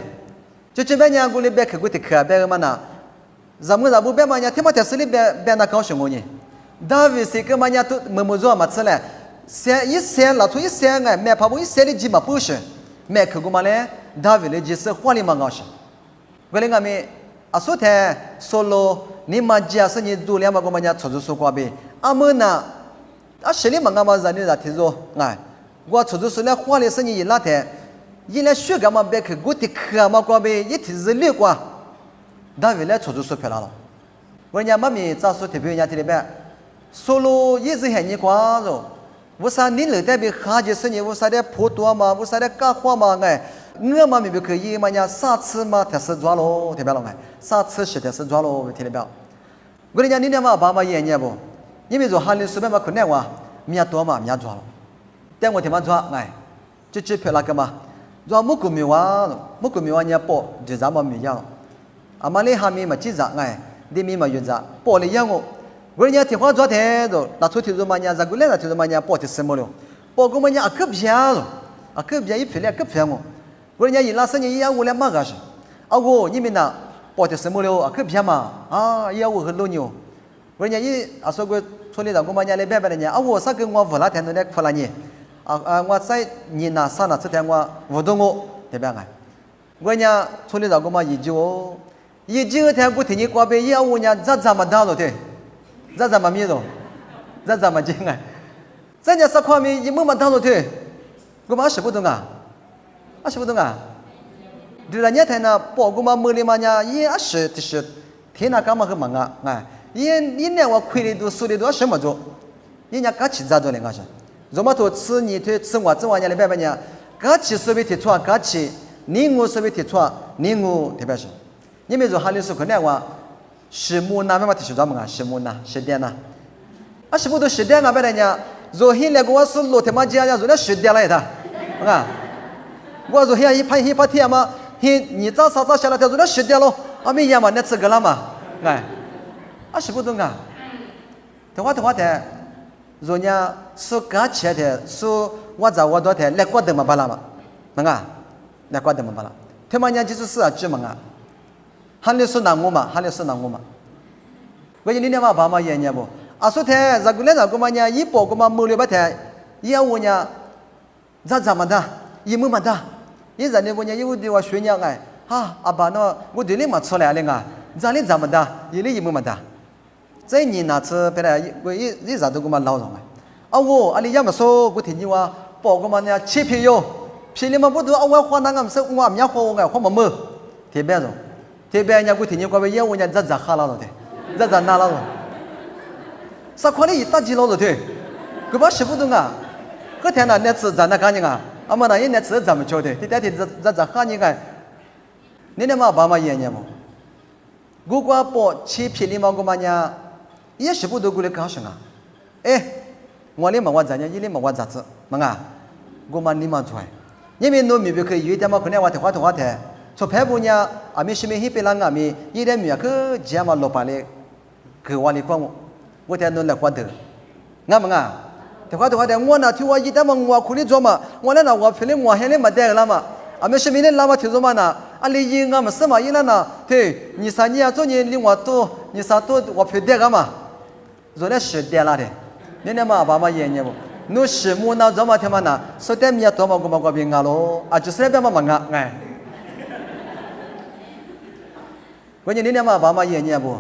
就这边呢我哩别去过的课别个嘛呐，咱们不别嘛呢，他妈在市里别那高兴我呢，大卫是个嘛呢都么做嘛吃嘞。一三老头一三哎，买跑步一三的几嘛不是，买去过嘛嘞？大卫的就是花里嘛高是，为了俺们啊，昨天说了，你嘛家是你做两嘛个嘛家出租车过呗，俺们呢，啊谁里嘛俺们人的提着哎，我出租车了花里是你一拉天，一来学个嘛别去过的课嘛过呗，一提是六过，大卫来出租车票了，我家妈咪早说特别人家提的呗，说了一直喊你挂着。我啥你来这边哈就是你我啥的普多嘛，我啥的干活嘛哎，我嘛没不可以嘛呀，啥次嘛才是抓咯，特别了哎，啥次是才是抓咯，听得到？我讲你呢嘛爸妈爷爷不，因为说哈里随便嘛困难话，面多嘛面抓了，但我听嘛抓哎，这支票那个嘛，抓木古米哇人家包就咱们没样，阿妈哩哈咪嘛记着哎，里面嘛有着包里样哦。我人家听话昨天都拿出提着嘛人家过来拿提着嘛人家包的什么了，包括嘛人家可便了，可便一批了可便我，我人家一拉生意一样我来嘛个是，我你们呐，包的什么了？可别嘛啊，也我很老牛。我讲你说过村里头我们家来拜拜的呢，我啥跟我无那天都来哭了呢？我在你那上了这天我无动我，对不对？我讲村里头我们一九天我听你过边，我讲这么大了对，这么米了，这么近啊？咱家啥块面一么大了对，我们20不懂啊，20不懂啊？对了，你看那包我们门里嘛呢，也20天那干嘛很忙啊？一年我亏的都输的都什么做？人家刚起咋做的我说，怎么说吃你推吃我这玩意来拜拜呢？刚起设备提出，刚起你我设备提出，你我特别是，你们说哈里是可能我10亩那么提出怎么个10亩那10点呐？10亩都10点啊，拜来呢？做现在我是老他妈家呀，做那10点来的，我说现在一拍天嘛，你早下来，他说那10点了，没烟嘛，那吃个了嘛，10不懂啊，的话的，人家说刚起的，说我多的来过的嘛巴拉嘛，来过的嘛巴拉，他们家就是指嘛还得说难我嘛，我讲你那嘛爸妈爷爷不？说的这个来嘛呢，一包嘛没了吧的，也我呢，这么的，一么的，一人的我呢有的我学呢阿爸呢，我对你嘛出来了这里这么的，一么的，在你那次本来我一啥都给我老上我你要么说我听你话，包括嘛呢欺骗哟，骗你嘛不都我花那个是我们花么，特别人家我听你过边也我呢这哈了的，这拿了。啥块的一大几老了对，我把10不懂啊，个天呐，那次咱那干净啊，么那那次咱们交的，这哈你看，你那嘛爸妈爷爷么？我包欺骗你嘛，我嘛呢，也10不懂过来高兴啊，我哩嘛我咱家，一哩嘛我咋子，我嘛你嘛做，你们农民不可以有点嘛可能我的话的，做排布呢，没什么黑白浪没，一点没有个这嘛老板嘞，给我哩管我。我天弄来花的，的我那听我一点嘛，我苦力做嘛，我那我偏我现在没得了嘛，没什么人拉嘛听说嘛呢，你我们什么人呢？对，你啥你做你我多，你啥多我偏得个嘛，做那10点了的，你那嘛爸妈爷爷不，侬10亩那做嘛听嘛呢，10点米多嘛我们边咯，就是那边嘛关键你那嘛爸妈爷爷不。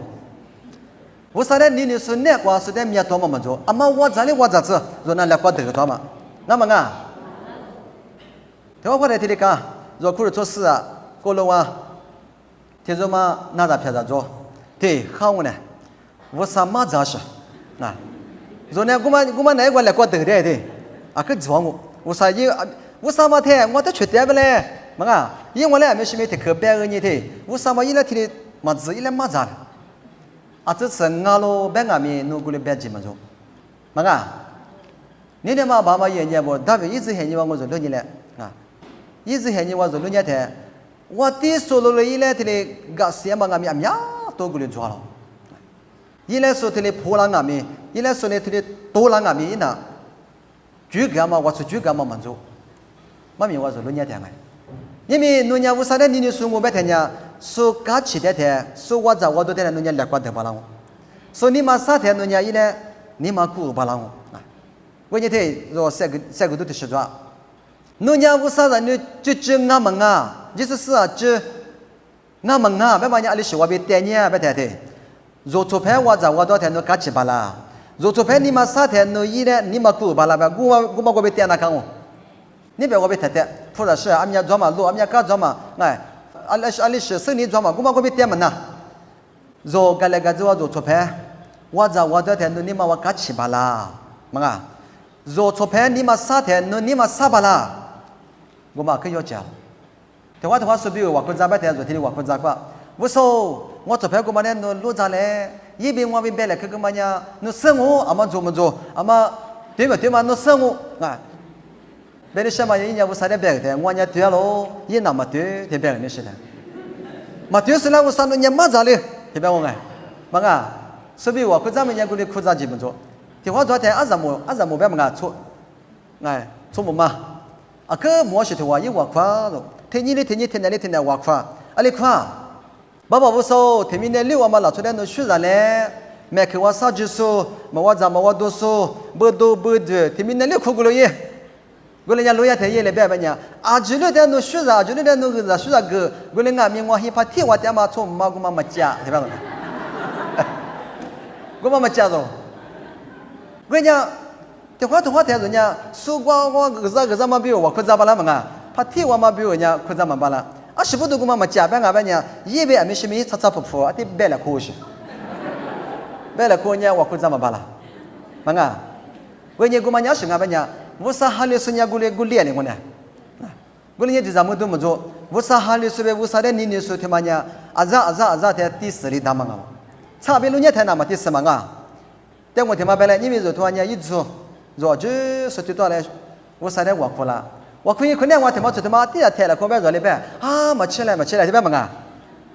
我说的你是哪个是的面多么做？我这里我这次说那来过得多嘛？对我来听你讲，若苦了做事过了听说嘛哪吒偏着做？对，好呢，我啥嘛这是？说呢我们哪个来过得的对？可装我说我啥嘛听我都缺点不嘞？因为我来没什么听可别个你听，我啥嘛一来听的嘛子一来嘛咋？这次我喽别个没弄过来别几么做，你的嘛爸妈爷爷不，大概一直喊你我说6年了一直喊你我说6年的，我第说了一来的嘞，个什么呀都过来抓了，一来说的嘞破烂没，一来说的嘞多烂没呢，就干嘛我说就干嘛么做，妈咪我说6年的因为6年我啥的你说我别听呀。说刚起的天，说我都在那人家来过的巴拉我，说你妈啥天人家一来，你妈顾巴拉我我你睇，说三个都得实抓，人家我啥人呢？就我们就是就我们别把人家里说话别带你别带的，若做牌我多天都刚起巴拉，若做牌你妈啥天人一来，你妈顾巴拉别，我别带那看我，你别我别带的，或者是俺家做嘛路，俺家干做嘛阿里是生意做嘛，我别点嘛呐。若干来个做错牌，我多天你妈我刚起巴拉，若错牌你妈啥天你妈啥巴拉，我可以要讲。的话说比如我咋白天昨天我咋个，我说我错牌我嘛呢路咋嘞？一边我边别来个嘛呢，你生我做么做，对嘛你生我别的什么人家我啥的别的，我家对了，也那么对，特别的是的，嘛对是那我啥人家嘛咋的，特别我所以我咱们家过来苦咋基本做，的话昨天阿什么别错，错么个模式的话一我夸了，听你的我夸，阿里夸，爸爸不说，天明的6嘛，老出来弄学啥嘞？买去我啥就是嘛我咋嘛我都说不多不多，天明的6块个耶。我人家路亚台也来白白呢，啊，这里的弄学啥，这里的弄个啥学啥个，我人家明我一怕天我爹妈从妈个妈妈家，对吧？我妈妈家着，我人家电话台人家说我个啥嘛比我可咋巴啦嘛？怕天我嘛比我人家可咋嘛巴啦？啊，是不都我妈妈家白俺白呢？一边没什么擦擦扑扑，啊，得白了可是，白了可呢我可咋嘛巴啦？嘛啊，我人家我妈娘是俺白呢。我啥哈里是人家过来练我呢？我人家这咱们都没做，我啥哈里是呗？我啥的你说他妈呢？啊在第4里打嘛啊？差别人家台那么第4嘛啊？但我他妈本来因为说他妈呢一做，做就是最多来，我啥的我哭了，我可以可能我他妈做他妈第2天了，可别说里边啊没起来对吧嘛啊？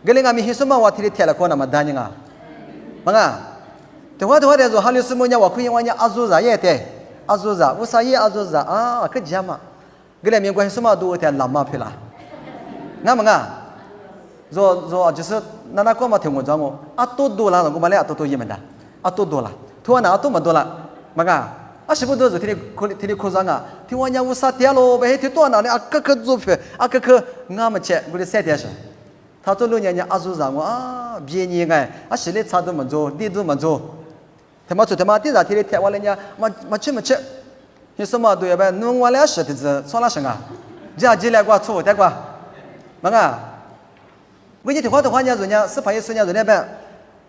跟人家没什么我提的天了可那么大呢啊？嘛啊？等会的说哈里是么呢？我可以我呢阿祖啥也对。阿祖啥？我啥也阿祖啥啊？可讲嘛？跟那面关系什么都在拉马去了，那么啊，说就是那个嘛听我讲我啊多了，我们俩多一门的啊多了，突然那多么多了，嘛啊是不都是天天扩张啊？听我讲我啥点了，别听多哪里啊个做票啊个俺们吃我的3点是，他做6年阿祖啥我啊便宜哎，啊是的差都没做，地都没做。他妈做他妈第2天的天，我人家没吃，你什么都要呗？弄我俩是的是说了什么？这样进来过错的过，嘛啊？我你听话的话，人家是朋友，人家呗，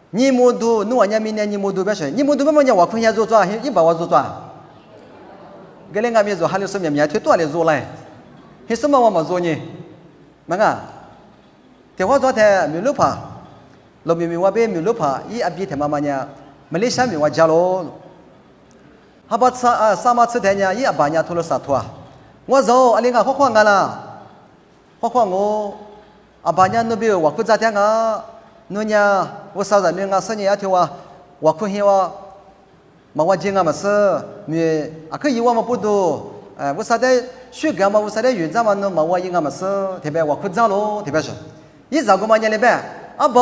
你没读，弄人家明年你没读别说，你没读别么人家我空下做抓，一把我做抓，跟人家没做，还有什么面推多的做来，你什么我没做呢？嘛啊？听话做的没路爬，路明我别没路爬，一阿比他妈呢？马来西亚没我家喽，他把啥嘛吃的呢？一把人拖了啥拖啊？我走，阿里个花干啦，花我，阿把人那边我可咋的啊？那呢，我啥子人啊？生年条啊，我可以哇，嘛我经啊嘛是，你啊可以我嘛不多，我啥的血干嘛？我啥的原则嘛那嘛我应该嘛是，特别我可咋喽？特别是，一早个嘛年里边。啊不，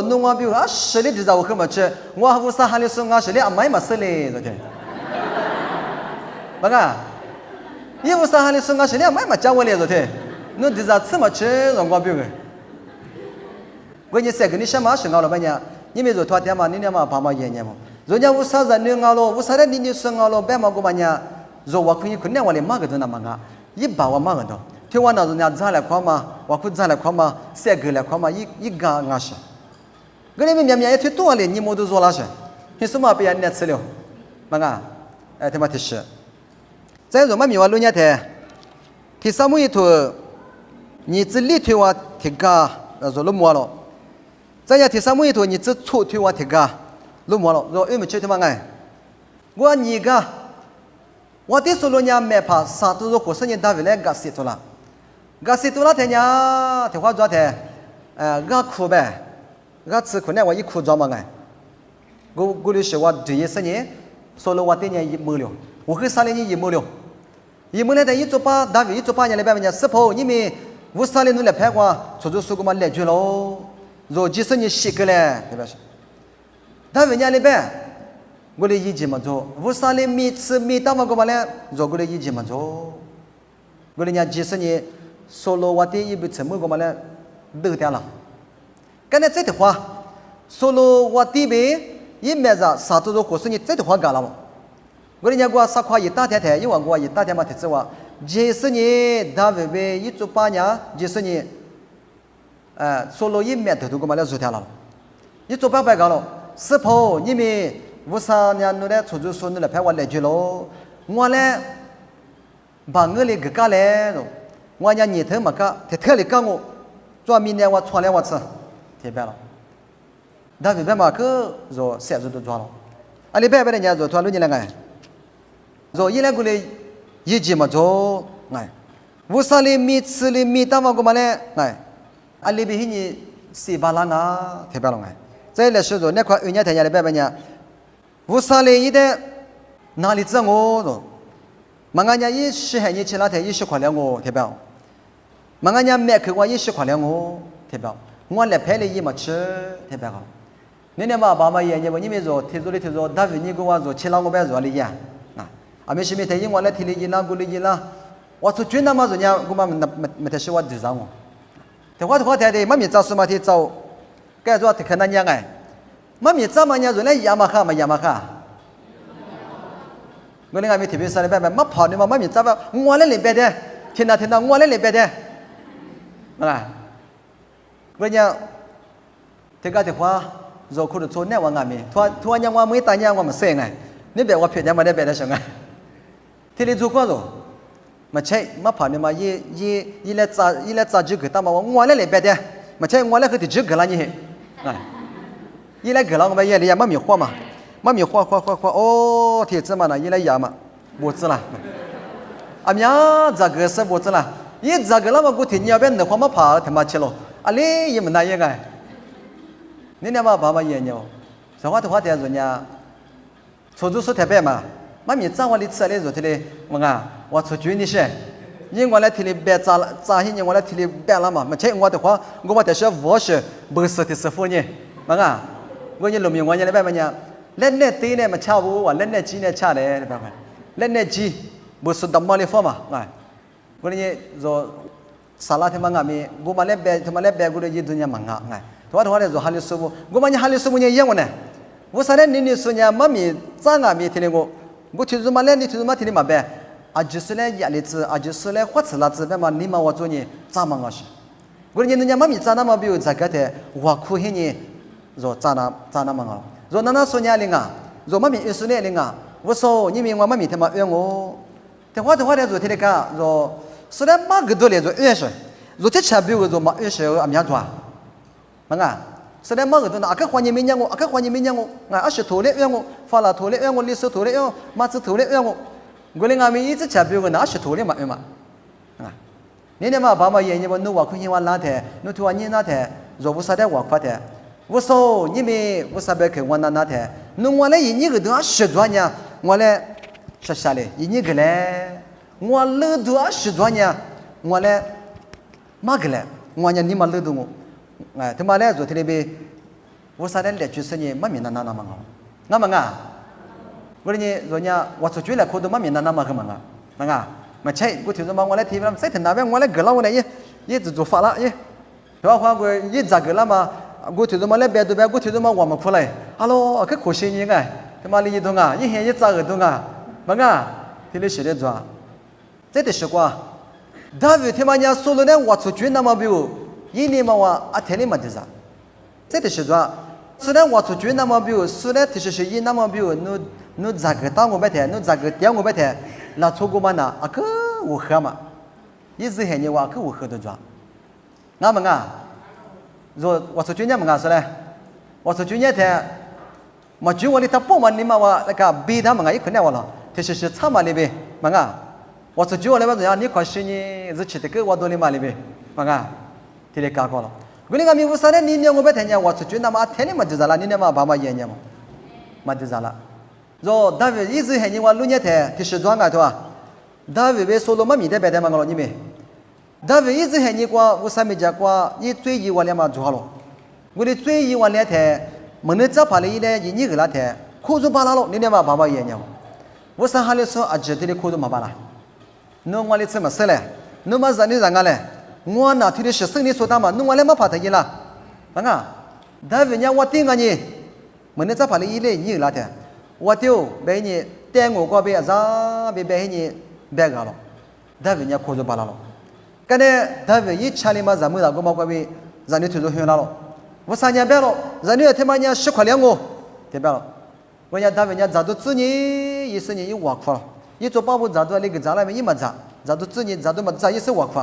弄我比如啊10里就在我后面吃，我无啥哈里说我10里啊买嘛10里，昨天，嘛个，你无啥哈里说我10里啊买嘛加我来昨天，侬就在吃嘛吃，让我比如，我你3个你什么事搞了半年，你没做拖天嘛，你俩嘛爸妈爷爷嘛，人家无啥人弄我了，无啥的你说我了，别嘛个半年，说我可以可能我连马个都那么个，一把我马个都。听完那人家咋来看嘛？我可咋来看嘛？3个来看嘛？一个俺是，我那边面也挺多的，你没都做了是？你什么别人来吃了？嘛个？他妈的是。再说嘛，米娃路年的，第3么一头，你这里头我提个，说路么了？再讲第3么一头，你这错头我提个，路么了？说没吃他妈个？我你个，我的说路年没怕，啥都是火生人单位来个死脱了。我是多少天呀？听话做的，我哭呗，我吃苦呢，我一哭做嘛个，我就是我第一10年，说了我今年1没了，我和3年1没了，1没了的一做把，大约一做8年来半年，10跑，你们我3年弄来拍过，出租说个嘛来句喽，若几10年洗个嘞，对吧是？大约年来半，我的一季嘛做，我3年没吃没打嘛个嘛嘞，若我的一季嘛做，我的年几10年。说了我第一步怎么个嘛呢？都掉了。刚才这句话，说了我第一步一没着，啥都是火是你这句话干了嘛？我人家我啥话一大天台，因为我一大天嘛，提子话，几10年大微微一做8年，几10年，说了一没头头个嘛了做掉了，一做8百个了，10跑你们无啥年弄来出租说弄来拍我来句喽，我呢，把我的个干来喽。我家年头嘛个，他特里讲我，做明年我穿了我吃，特别了。但是别嘛个，说3日都做了，啊你别人家做做6年了哎，说1年过来1季嘛做哎，5、6年米吃的米打嘛个嘛嘞哎，啊你别你7、8lang啊，特别了哎。再来说说那块2年天家的别呢，5、6年一的哪里挣我说，嘛俺家10年前那天10块两我特别。嘛，俺家买去我10块两我，特别，我来拍了一么吃特别好。你嘛爸妈爷爷们，你们说提出，大为你给我说吃了我别说了呀，啊没事没得，我来提了一两个了一两，我说军那么说呢，我们没得说我地上我，但我谈的，妈咪找什么的找，该做可能样哎，妈咪找嘛呢说来亚麻哈嘛亚麻哈。我那个没特别说的，没跑的嘛，妈咪找吧，我来里边的，听到，我来里边的，啊，我讲，这个的话，做苦的做那我阿弥，突然我没打呢，我们生哎，你别我偏见没得别的什么，听你做过了，嘛切，嘛跑的嘛，一来找几个，但嘛我来里边的，嘛切我来和的几个了你，啊，一来个了我们夜里也没米货嘛。妈咪画，哦，铁子嘛呢，一来压嘛，不知了。啊呀，这个是不知了，一这个那么古天你要别的话嘛怕他妈去了，啊嘞也没那样个，你那嘛爸妈爷娘，说话的话的人家，出租车特别嘛，妈咪找我的车来说的嘞，我出去你些，因我来提的别咋些年我来提的别了嘛，没钱我的话，我得是我是不是的师傅呢，我你农民我你来别么呢？人家对呢嘛差不多，人家鸡呢差嘞，对吧？人家鸡不是那么的方嘛，我呢说沙拉他妈咪，我们那边他妈那边过来一顿呀忙他话的说哈里师傅，我们哈里师傅呢一样呢，我说呢你说呢妈咪咋咪听我听说嘛呢你听说嘛听的嘛呗，啊就是呢压力子，啊就是呢花吃了子，别嘛你嘛我做呢咋忙啊是，我呢人家妈咪咋那么比如这个的，我苦很呢，说咋那忙啊。说那说伢哩啊，说妈咪有时呢哩啊，我说你明我妈咪他妈怨我，他话的说他那个说，是来马个多嘞说怨是，说这钱比我说马怨是阿苗多，是来马个多那阿个换你没伢我，阿个换你没伢我，阿是头嘞怨我，发了头嘞怨我，历史头嘞怨，马子头嘞怨我，我哩阿咪一直钱比我那是头嘞嘛怨嘛，你呢嘛爸妈爷爷们努我可以玩哪天，努图玩你哪天，说不啥的我快点。我说你们我啥别去我那天，弄我来一个都要10多年，我来说下来一个嘞，我累多10多年，我来嘛个嘞，我呢你嘛累多我，他妈来做他那边，我啥的来就是呢，没那嘛好，那么我呢说呢，我出去来可都没那么个嘛嘛切，我听说嘛我来听他们在那边我来个了我来也做发了也，对吧？我一这个了嘛。我听说嘛，来别的别，我听说嘛，我们过来，哈喽，可可惜你他妈的一动一天一咋个动听你写的做，这的是quoi？大卫他妈家说了呢，我出去那么比如，一年嘛我天里嘛的啥？这的是做，是呢我出去那么比如，是呢其实是一那么比如，你咋个打我白天，你咋个点我白天，那错过嘛那个我喝嘛，一直喊你我我喝的做，说我出去年么说嘞，我出去年天，嘛就我里头不嘛你嘛我那个比他们一看见我了，这是差嘛里边，我出去我里边怎样？你快些呢，日期的给我多里嘛里边，这里搞过了。我那个米乌啥呢？你我白天呢，我出去那么天里嘛就咋了？你那么爸妈爷爷嘛，嘛就咋了？说大卫一直喊你我六年天，这是装啊对吧？大卫为说了嘛米的白天嘛我了你们。大卫一直喊你过，我上面讲过，你最一我俩嘛做好了。我的最一我俩天，门内早爬了一来，你个那天，苦中扒拉了，你俩嘛爸爸爷娘。我上哈里说啊，这里苦中嘛扒拉，侬我的怎么死嘞？侬嘛让你让我嘞？我那天的是生理说大嘛，侬我俩嘛怕他一啦，大卫娘我顶啊你，门内早爬了一来，你个那天，我丢被你带我过边啥被你别个了，大卫娘苦中扒拉了。刚才大卫一查理嘛，咱们那个嘛，关于让你推出去了，我3年别了，让你他妈娘10块2我，对别了，我讲大卫娘咋都子女一10年一挖苦了，一做保姆咋都那个咋来没一么咋都子女咋都么咋也是挖苦，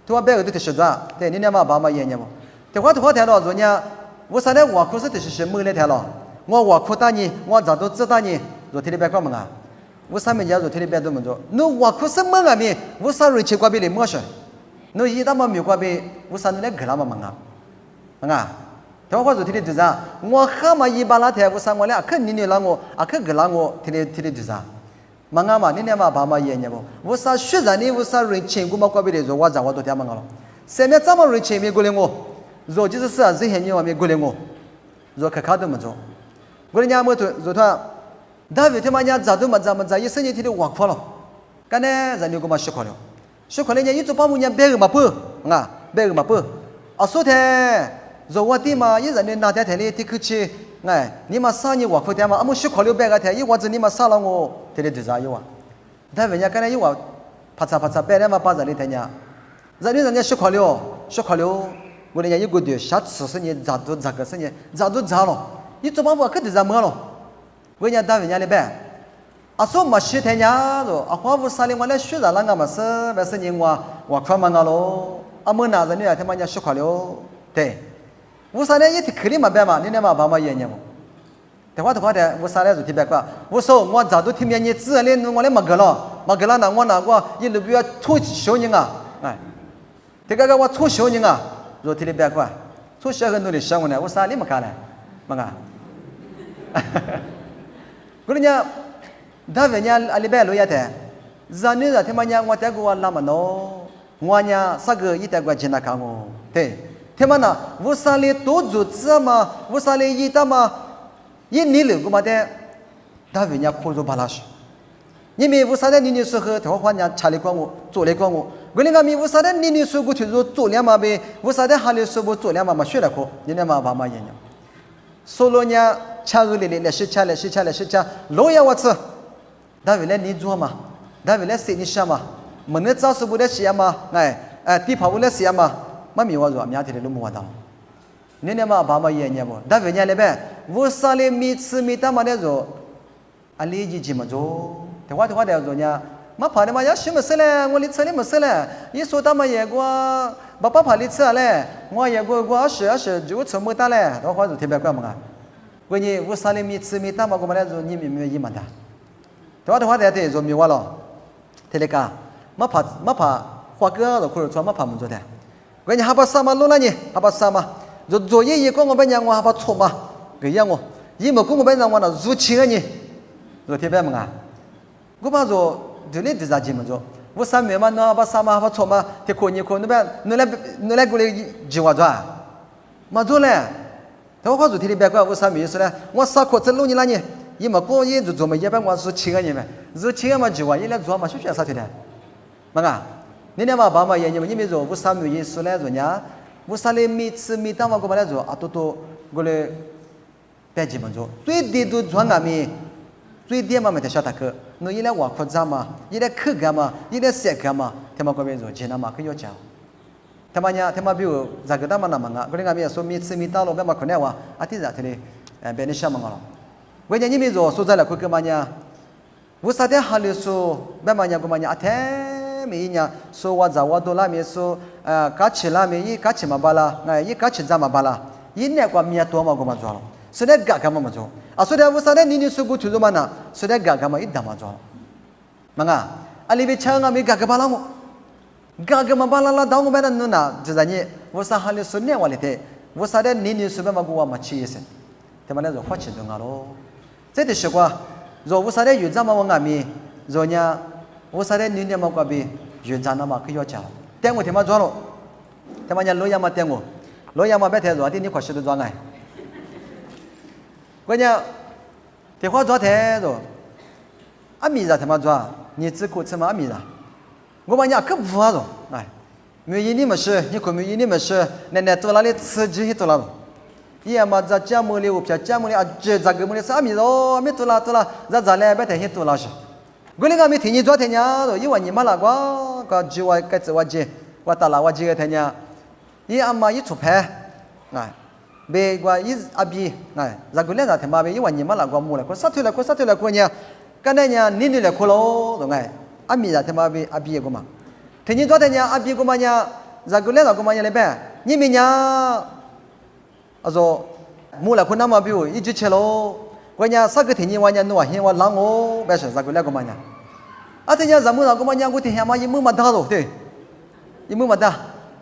对吧？别个都是啥？对，你俩嘛爸妈爷爷嘛，对话谈了，说呢，我啥的挖苦是就是没来谈了，我挖苦打你，我咋都知道你，说天里别干嘛我上面讲说天里别都么做，你挖苦什么啊你？我啥人去过别的么事？侬一他妈没过别，我啥人来给他们忙他话说天里对啥？我蛤蟆一把那天，我啥我俩肯定让我，肯给让我天里对啥？忙嘛，你俩嘛爸妈爷爷不？我啥学人呢？我啥人情我嘛过别的说，我咋我都听忙了。下面怎么人情没过来我？若就是是这些人外面过来我，若可看都没做，我人家没做，若他，大卫他妈家咋都没咋，一生年天都挖苦了，干呢人家给我学苦了，学苦了人家一做把木人别个嘛不，啊，别个嘛不，啊说的，若我的嘛，一人家拿点台里的口气，哎，你嘛啥你挖苦的嘛，俺们学苦了别个台，一挖子你嘛杀了我，这里就咋有啊？大卫人家干呢一挖，啪嚓，别人嘛把这里台呢，人家学苦了，我人家一个月下次是你咋都咋个是你咋都咋了，你做把我可得咋么了？我人家大卫人家里边，啊说嘛学台呢，说啊花屋啥里我来学啥啷个嘛是，没事你我看嘛个喽，啊么哪人呢他妈人家学苦了，对，我啥呢一提口里嘛别嘛，你那嘛把嘛爷娘么？的话的，我啥来就提别个，我说我咋都听见你自然的我来么个了那我那个一路不要错小人啊，哎，这个我错小人啊。若提的别个，做小很多的小我呢，我啥里没干呢？么个？我人家，他人家阿里边路也得，人家他妈娘我带过那么多，我呢啥个一带过进来看我，对，他妈呢，我啥里多做这嘛，我啥里一打嘛，一年了个嘛的，他人家苦着巴拉去，因为我啥的年时候，他话人家查理管我，做来管我。我那个米我啥的年说过去说做两嘛呗，我啥的还里说过做两嘛学了课，你那嘛爸妈一样。说了呢，吃个来吃，老要我吃，但为了你做嘛，但为了谁你想嘛，没那早是不得写嘛，地跑不得写嘛，没米我做，明天的都没到。你那嘛爸妈一样不？但为人那边，我啥里米吃米大嘛的做，啊你一起么做？的话的做呢。嘛怕的嘛要什么事嘞？我里车里没事嘞。一说他们也过，爸爸怕里车嘞，我也过20就车没打嘞。我话就特别怪嘛。关键我啥里没吃没打嘛，我们来做你没一嘛的。的话对做没完了。这里个，嘛怕花哥都可以做嘛怕么做的。关键还把啥嘛弄了呢？还把啥嘛？做爷讲我本娘我还把错嘛，个样我，一没讲我本娘我那入钱了呢，做特别嘛。我把做。这里就咋子么做？我3月嘛，那把啥嘛把错嘛，他可那边你来过来计划做啊？嘛做嘞？他话做天里别管我3月说嘞，我啥课真弄你那呢？一么过一就做嘛，一般我是7个人嘛，是7个嘛计划，一来做嘛，学啥去的？嘛个？你那嘛爸嘛也你们因为做我3月说来做呢，我啥嘞没吃没当嘛过嘛来做啊，都过来别急么做，最低都做俺们。最低嘛没得小大哥，侬一来挖苦咱嘛，一来口干嘛，一来塞干嘛，他们那边做济南嘛可要讲，他们呢，他们比如这个他们那么个，可能俺们说没吃没到了，干嘛可能话啊，这咋的嘞？别人想嘛了，为啥你们做说在了可干嘛呢？我啥的哈里说，别嘛呢干嘛呢？啊，太没呢，说我在我都那边说，嘎起那边一嘎起嘛巴拉，一嘎起咱嘛巴拉，一年过米多嘛干嘛做了？是那嘎干嘛做？啊，所以我啥的你说过去做嘛呢？所以嘎干嘛一打嘛做？嘛个，啊里边抢啊没嘎个巴拉么？嘎个嘛巴拉拉当我们那弄哪？就是你，我啥哈里说年我里头，我啥的你说嘛我嘛气死，他们那说花钱多啊咯。这的说过，若我啥的有这么我阿咪，若呢，我啥的你嘛过比有这那么可要讲，但我他妈做了，他妈人老样嘛等我，老样嘛别太做，的你快些都做哎。关键，电话做太多，阿米ra他妈做，你只顾吃嘛阿米ra，我把人可不好了，哎，没有你们事，你可没有你们事，那做哪里吃鸡做哪了？也嘛在家门里我偏家门里啊，这个门里是阿米ra，没做啦，咱来别太些做啦是，我那个没听你做太娘了，因为你嘛那个就我该做我接，我打啦我接个太娘，一阿妈一出牌，哎。别个一阿比，那个人家他妈别一万你妈那个木了，我杀退了过呢，刚才呢你来哭喽，懂哎？阿米他妈别阿比个嘛，听你昨天呢阿比个嘛呢，那个人家个嘛呢来呗，你明年，说木了哭那么比我一直吃喽，我呢啥个听你我呢弄啊，我让我别说那个人个嘛呢，啊听呢咱们那个嘛呢我听下嘛一木嘛大喽，对，一木嘛大。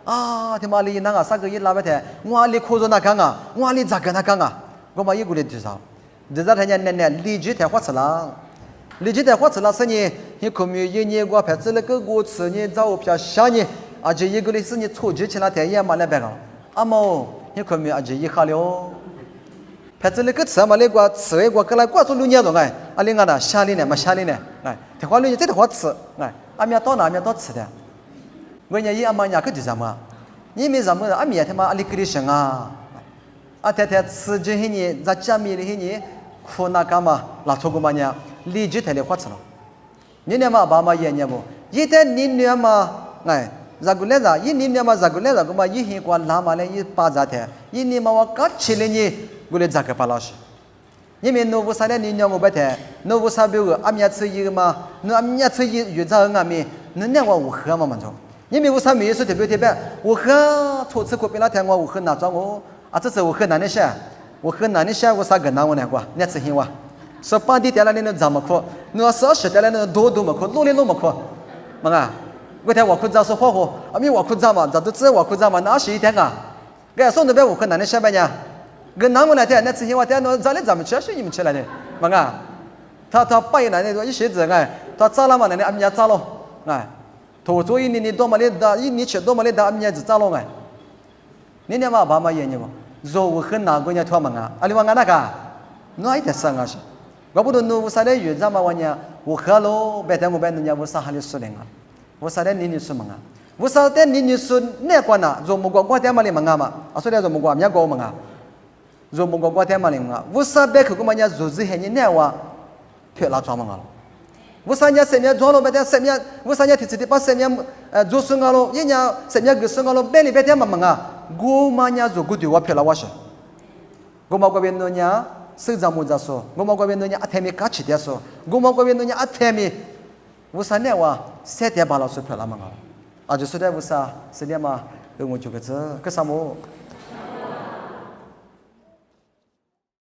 啊，他妈的，那个啥个一拉不开，我里哭着那干啊，我里咋个那干啊？我嘛一个人多少，这他家奶立即太花吃了，是你可没一年我拍子那个我吃你找我票下你，而且一个人是你出去去那天也嘛那边个，阿毛你可没阿姐一下了。拍这里个词嘛，那个词个过来过做六年多哎，阿另外呢下里呢嘛下里呢，哎，这话六年这话词，哎，阿面到哪面到词的，我伢伊阿妈伢个就什么，你没什么阿面他妈阿里个里生啊，阿太太词就黑你，在家面里黑你，苦那干嘛拉错个嘛伢，理解他的话词了，你呢嘛爸妈爷伢不，一旦你呢嘛，哎。Zagulela, ini nama zagulela, guma yihi kwa lama le yi pazate. Ini mawa kachile ni gule zaka palash. Yimi novu sale ni nyamu bete, novu sabu amya tsu yi ma, no amya tsu yi yu za ngami, no nyawa wu he ma manzo. Yimi wu sa mi su te be wu he to tsu ko pila tangwa wu he na zang wo, a tsu wu he na ne sha. Wu he na ne sha wu sa ga na wo ne kwa, ne tsu hin wa. So pa di te la ne za ma ko, no sa shi te la ne do ma ko, lo le lo ma ko. Manga 我天，我哭咋说话火？阿咪我哭咋嘛？咋都知我哭咋嘛？哪是一天啊？给送的别我困难的下半年，跟南我来天，那之前我天那咋的咱们吃是你们吃来的，嘛啊？他半夜来那个一些子哎，他咋了嘛？那阿咪也咋了？哎，头做一年多么的大，一年吃多么的大，阿咪也就咋了哎？你呢嘛爸妈爷呢嘛？做我很难过呢，他们啊，阿里话俺那个，那一点生啊是，我不懂侬啥的原则嘛我呢？我喝了，白天我白人家我啥还的说的啊？ 我啥的你说嘛啊？我啥的你说那关呐？做木瓜瓜天嘛哩嘛啊嘛？啊，所以做木瓜面糕嘛啊？做木瓜瓜天嘛哩嘛？我啥别去个嘛？人家做事还你那话，偏拉装嘛啊？我啥人家身边装了白天身边，我啥人家提起把身边做生啊喽？人家身边个生啊喽，白里白天嘛嘛啊？我嘛人家做古对我偏拉我是，我嘛嗰边人家手掌木子说，我嘛嗰边人家阿天米卡起点说，我嘛嗰边人家阿天米。 我啥呢？我3点半了睡不了嘛？啊，就是在我啥10点嘛，跟我就个这个什么。